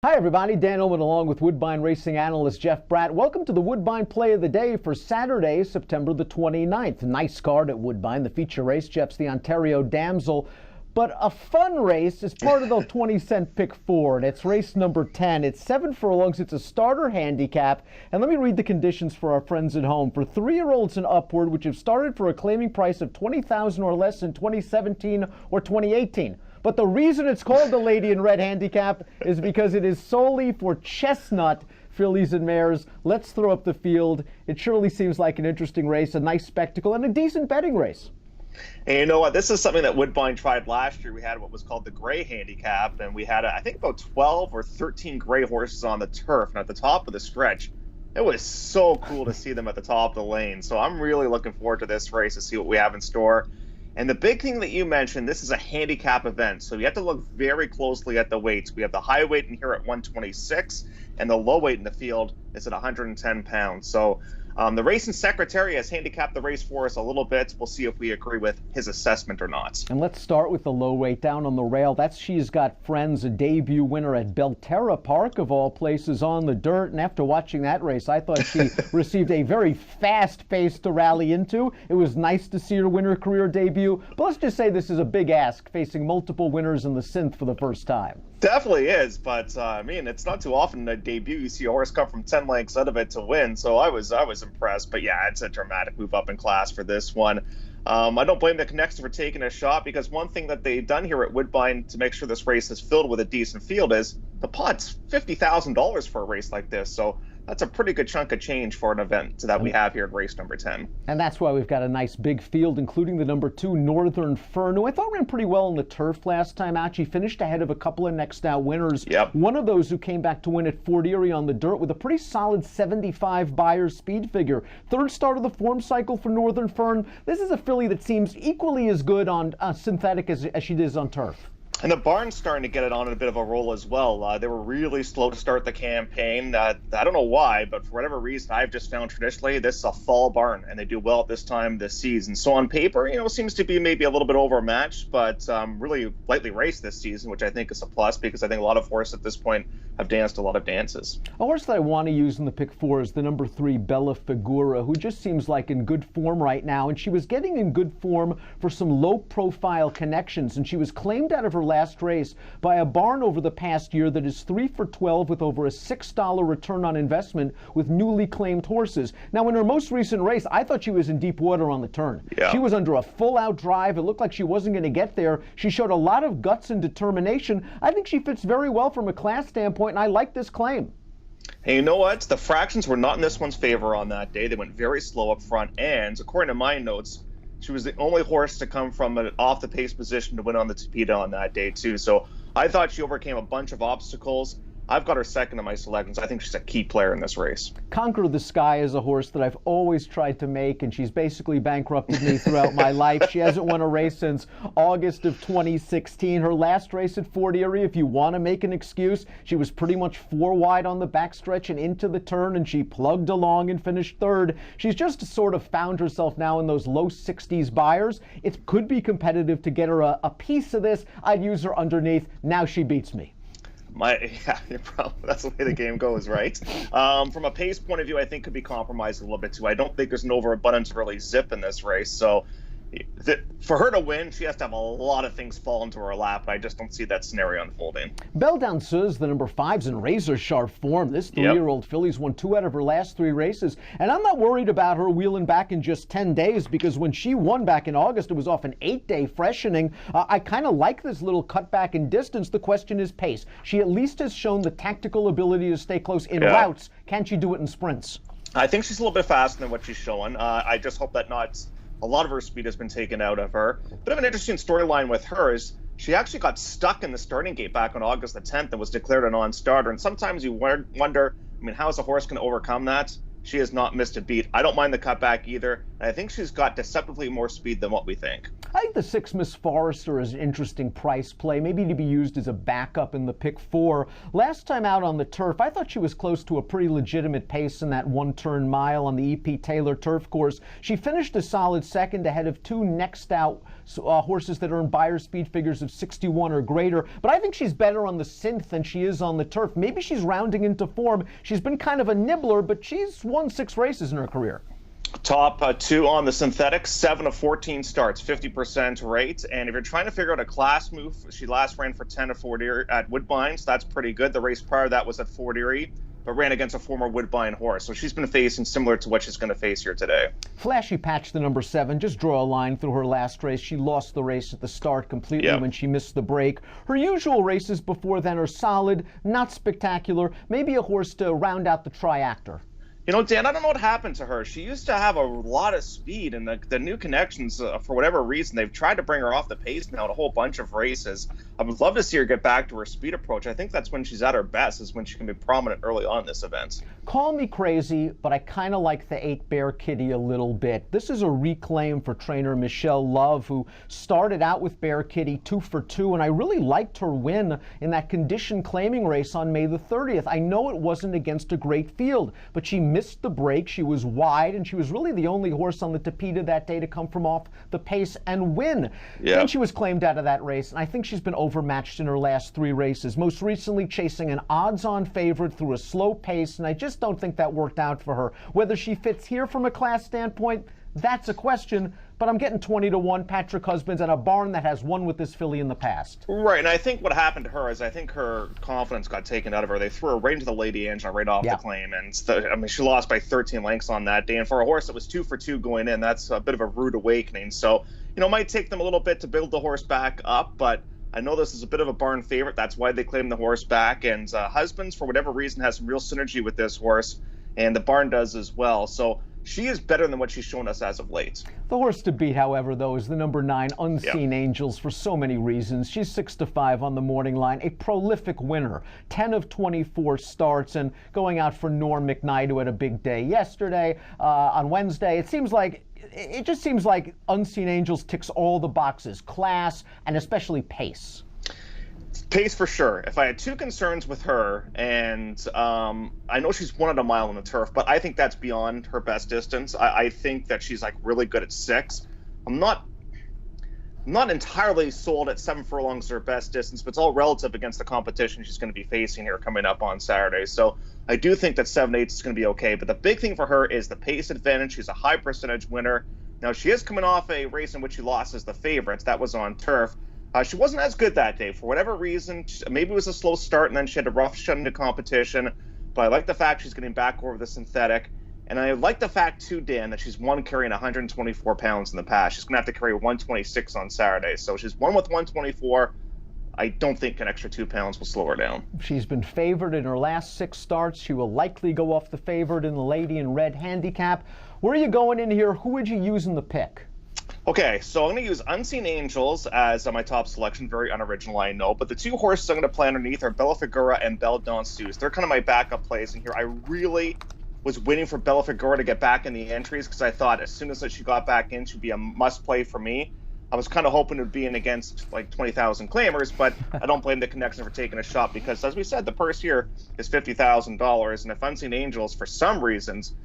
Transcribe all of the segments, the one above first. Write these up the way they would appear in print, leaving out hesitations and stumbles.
Hi everybody, Dan Illman along with Woodbine racing analyst Jeff Bratt. Welcome to the Woodbine Play of the Day for Saturday, September the 29th. Nice card at Woodbine. The feature race, Jeff's the Ontario Damsel. But a fun race is part of the 20-cent pick four, and it's race number 10. It's 7 furlongs. It's a starter handicap. And let me read the conditions for our friends at home. For 3-year-olds and upward, which have started for a claiming price of $20,000 or less in 2017 or 2018. But the reason it's called the Lady in Red Handicap is because it is solely for chestnut fillies and mares. Let's throw up the field. It surely seems like an interesting race, a nice spectacle, and a decent betting race. And you know what? This is something that Woodbine tried last year. We had what was called the gray handicap, and we had, I think, about 12 or 13 gray horses on the turf. And at the top of the stretch, it was so cool to see them at the top of the lane. So I'm really looking forward to this race to see what we have in store. And the big thing that you mentioned, this is a handicap event, so you have to look very closely at the weights. We have the high weight in here at 126, and the low weight in the field is at 110 pounds. So the racing secretary has handicapped the race for us a little bit. We'll see if we agree with his assessment or not. And let's start with the low weight down on the rail. That's She's Got Friends, a debut winner at Belterra Park, of all places, on the dirt. And after watching that race, I thought she received a very fast pace to rally into. It was nice to see her win her career debut. But let's just say this is a big ask, facing multiple winners in the Synth for the first time. Definitely is, but I mean, it's not too often in a debut you see a horse come from 10 lengths out of it to win. So I was impressed. But yeah, it's a dramatic move up in class for this one. I don't blame the Connects for taking a shot, because one thing that they've done here at Woodbine to make sure this race is filled with a decent field is the pot's $50,000 for a race like this. So that's a pretty good chunk of change for an event that we have here at race number 10. And that's why we've got a nice big field, including the number 2 Northern Fern, who I thought ran pretty well on the turf last time out. She finished ahead of a couple of next out winners. Yep. One of those who came back to win at Fort Erie on the dirt with a pretty solid 75 Beyer speed figure. Third start of the form cycle for Northern Fern. This is a filly that seems equally as good on synthetic as she is on turf. And the barn's starting to get it on a bit of a roll as well. They were really slow to start the campaign. I don't know why, but for whatever reason, I've just found traditionally this is a fall barn, and they do well at this time this season. So on paper, seems to be maybe a little bit overmatched, but really lightly raced this season, which I think is a plus, because I think a lot of horses at this point have danced a lot of dances. A horse that I want to use in the pick 4 is the number 3 Bella Figura, who just seems like in good form right now, and she was getting in good form for some low-profile connections, and she was claimed out of her last race by a barn over the past year that is 3 for 12 with over a $6 return on investment with newly claimed horses. Now, in her most recent race, I thought she was in deep water on the turn. Yeah. She was under a full-out drive. It looked like she wasn't going to get there. She showed a lot of guts and determination. I think she fits very well from a class standpoint, and I like this claim. Hey, you know what? The fractions were not in this one's favor on that day. They went very slow up front, and according to my notes, she was the only horse to come from an off-the-pace position to win on the Tapeta on that day, too. So I thought she overcame a bunch of obstacles. I've got her second in my selections. I think she's a key player in this race. Conquer the Sky is a horse that I've always tried to make, and she's basically bankrupted me throughout my life. She hasn't won a race since August of 2016. Her last race at Fort Erie, if you want to make an excuse, she was pretty much 4 wide on the backstretch and into the turn, and she plugged along and finished third. She's just sort of found herself now in those low 60s Beyers. It could be competitive to get her a piece of this. I'd use her underneath. Now she beats me. Yeah, that's the way the game goes, right? From a pace point of view, I think could be compromised a little bit too. I don't think there's an overabundance of really zip in this race. So for her to win, she has to have a lot of things fall into her lap. I just don't see that scenario unfolding. Belle Danseuse, the number 5's in razor sharp form. This 3-year-old filly's won 2 out of her last 3 races, and I'm not worried about her wheeling back in just 10 days, because when she won back in August, it was off an 8-day freshening. I kind of like this little cutback in distance. The question is pace. She at least has shown the tactical ability to stay close in routes. Can she do it in sprints? I think she's a little bit faster than what she's showing. I just hope that not a lot of her speed has been taken out of her. Bit of an interesting storyline with her is she actually got stuck in the starting gate back on August the 10th and was declared a non-starter. And sometimes you wonder, how is a horse going to overcome that? She has not missed a beat. I don't mind the cutback either. And I think she's got deceptively more speed than what we think. I think the 6 Miss Forrester is an interesting price play, maybe to be used as a backup in the pick 4. Last time out on the turf, I thought she was close to a pretty legitimate pace in that one-turn mile on the E.P. Taylor turf course. She finished a solid second ahead of 2 next out horses that earn Beyer speed figures of 61 or greater, but I think she's better on the synth than she is on the turf. Maybe she's rounding into form. She's been kind of a nibbler, but she's won 6 races in her career. Top 2 on the synthetics, 7 of 14 starts, 50% rate. And if you're trying to figure out a class move, she last ran for 10 of 4 at Woodbine, so that's pretty good. The race prior to that was at Fort Erie, but ran against a former Woodbine horse. So she's been facing similar to what she's going to face here today. Flashy Patch, the number 7, just draw a line through her last race. She lost the race at the start completely when she missed the break. Her usual races before then are solid, not spectacular, maybe a horse to round out the triactor. You know, Dan, I don't know what happened to her. She used to have a lot of speed, and the new connections, for whatever reason, they've tried to bring her off the pace now in a whole bunch of races. I would love to see her get back to her speed approach. I think that's when she's at her best, is when she can be prominent early on in this event. Call me crazy, but I kind of like the 8 Bear Kitty a little bit. This is a reclaim for trainer Michelle Love, who started out with Bear Kitty 2 for 2, and I really liked her win in that condition claiming race on May the 30th. I know it wasn't against a great field, but she missed the break. She was wide, and she was really the only horse on the Tapeta that day to come from off the pace and win. Then she was claimed out of that race, and I think she's been overmatched in her last 3 races, most recently chasing an odds-on favorite through a slow pace, and I just don't think that worked out for her. Whether she fits here from a class standpoint, that's a question, but I'm getting 20-1 Patrick Husbands and a barn that has won with this filly in the past. Right, and I think what happened to her is I think her confidence got taken out of her. They threw her right into the Lady Angela right off the claim, and I mean, she lost by 13 lengths on that day. And for a horse that was 2 for 2 going in, that's a bit of a rude awakening. So, you know, it might take them a little bit to build the horse back up, but I know this is a bit of a barn favorite. That's why they claim the horse back. And Husbands, for whatever reason, has some real synergy with this horse, and the barn does as well. So she is better than what she's shown us as of late. The horse to beat, however, though, is the number 9, Unseen Angels, for so many reasons. She's 6-5 on the morning line, a prolific winner, 10 of 24 starts, and going out for Norm McKnight, who had a big day yesterday. On Wednesday, it just seems like Unseen Angels ticks all the boxes, class and especially pace. Pace for sure. If I had 2 concerns with her, and I know she's won at a mile on the turf, but I think that's beyond her best distance. I think that she's like really good at 6. I'm not entirely sold at 7 furlongs as her best distance, but it's all relative against the competition she's going to be facing here coming up on Saturday. So I do think that 7/8 is going to be okay, but the big thing for her is the pace advantage. She's a high percentage winner. Now, she is coming off a race in which she lost as the favorite. That was on turf. She wasn't as good that day for whatever reason. Maybe it was a slow start, and then she had a rough shut into competition. But I like the fact she's getting back over the synthetic. And I like the fact, too, Dan, that she's won carrying 124 pounds in the past. She's going to have to carry 126 on Saturday. So she's won with 124. I don't think an extra 2 pounds will slow her down. She's been favored in her last 6 starts. She will likely go off the favorite in the Lady in Red handicap. Where are you going in here? Who would you use in the pick? Okay, so I'm going to use Unseen Angels as my top selection. Very unoriginal, I know. But the 2 horses I'm going to play underneath are Bella Figura and Belle Danseuse. They're kind of my backup plays in here. I really was waiting for Bella Figura to get back in the entries because I thought as soon as she got back in, she'd be a must-play for me. I was kind of hoping it would be in against like 20,000 claimers, but I don't blame the connection for taking a shot because, as we said, the purse here is $50,000. And if Unseen Angels, for some reasons,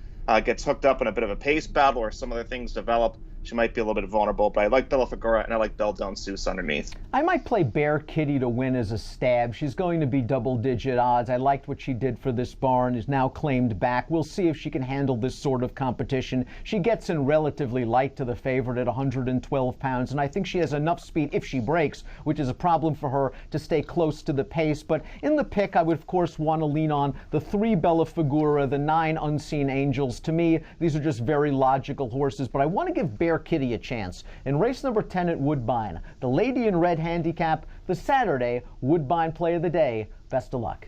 gets hooked up in a bit of a pace battle or some other things develop, she might be a little bit vulnerable, but I like Bella Figura and I like Belle Danseuse underneath. I might play Bear Kitty to win as a stab. She's going to be double-digit odds. I liked what she did for this barn, is now claimed back. We'll see if she can handle this sort of competition. She gets in relatively light to the favorite at 112 pounds, and I think she has enough speed if she breaks, which is a problem for her, to stay close to the pace. But in the pick, I would, of course, want to lean on the 3 Bella Figura, the 9 Unseen Angels. To me, these are just very logical horses, but I want to give Bear Kitty a chance. In race number 10 at Woodbine, the Lady in Red handicap, the Saturday Woodbine Play of the Day. Best of luck.